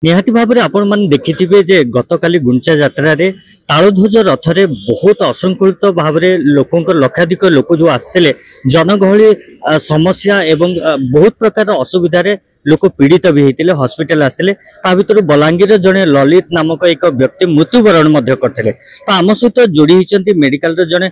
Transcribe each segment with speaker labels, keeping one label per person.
Speaker 1: निहाती भाव में आपण मैंने देखिथिबे जे गतकाली गुंचा यात्रा रे तालध्वज रथरे बहुत असंकुलित भाव में लोकों लक्षाधिक लोक जो आसते जनगहली समस्या एवं बहुत प्रकार असुविधा लोक पीड़ित भी होते हॉस्पिटल आसते भर बलांगीर जड़े ललित नामक एक व्यक्ति मृत्युवरण करते तो आम सहित जोड़ी होती मेडिकल जड़े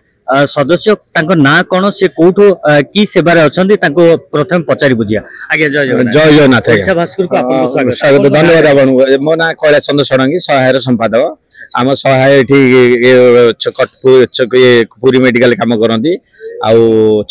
Speaker 1: सदस्य ना कौन से कौटू की सेवार अच्छा प्रथम पचारि बुझिया आगे जय
Speaker 2: जगन्नाथ
Speaker 1: भास्कर को आपको
Speaker 2: स्वागत धन्यवाद मो ना कैलाश चंद्र षडंगी सहायर संपादक आम सहाय पुरी मेडिकल काम करती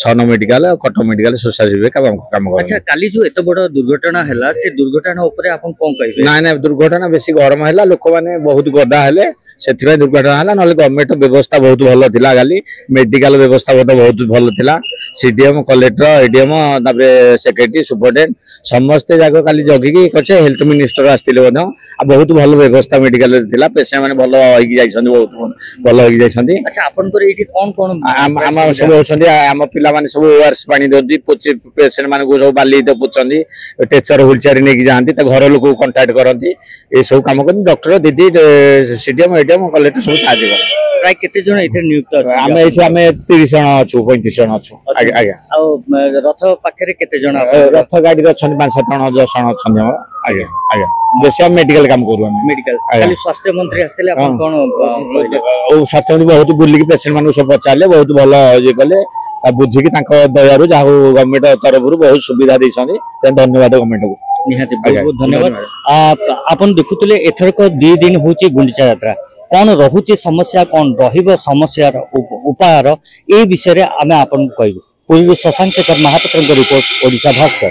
Speaker 2: छन मेडिकल कटक मेडिकल सोसाइटी काम
Speaker 1: अच्छा काली जो एत बड़ दुर्घटना है से दुर्घटना ऊपर आपन कोन कहिबे
Speaker 2: ना दुर्घटना बेसी गरम है लोक मैंने बहुत गदा है से दुर्घटना है ना गवर्नमेंट व्यवस्था बहुत भल था खाली मेडिकल व्यवस्था बहुत भल था सीडीएम कलेक्टर एडीएम सेक्रेटरी सुपरटेडेंट समस्ते जाक खाली जगिकी करछे हेल्थ मिनिस्टर आस्थिले बहुत भल व्यवस्था मेडिकल थिला पेशेंट माने भल होई जाइछन बहुत भल होई जाइछन।
Speaker 1: अच्छा आपन पर एठी कोन कोन
Speaker 2: आम सब होछन आम पिला माने सब ओआरएस पानी दोदी पेशेंट माने को सब बाली दे पुछंदी टेचर व्हीलचेयर नेकी जांती त घर लोक कांटेक्ट करंती ए सब काम करन डॉक्टर दीदी सीडीएम एडीएम कलेक्टर सब साहाय्य कर
Speaker 1: प्राय केते जण एथे नियुक्त अछि
Speaker 2: आमे एठी आमे 30 जण अछु 35 जण अछु आगे आगे
Speaker 1: आ रथ पाखरे केते जण
Speaker 2: रथ गाडी रे छन 5-7 जण 10 जण छन आगे आगे बेसी मेडिकल काम करू हम
Speaker 1: मेडिकल खाली स्वास्थ्य मंत्री आस्तेले अपन कोन
Speaker 2: ओ स्वास्थ्य मंत्री बहुत बुल्ली के पेशेंट मानु सब पचाले बहुत भलो ये कले बुझी की तांको दयारु जा गवर्नमेंट तरफ रु बहुत सुविधा दैछनी धन्यवाद गवर्नमेंट को
Speaker 1: निहाती बहुत धन्यवाद आपन देखुतले एथरक 2 दिन होची गुंडीचा यात्रा कौन रहुची समस्या कौन रहिबो समस्या उपायर ए विषय रे आमे आपन कहबो पूर्व शशांक शेखर महापात्र रिपोर्ट ओडिशा भास्कर।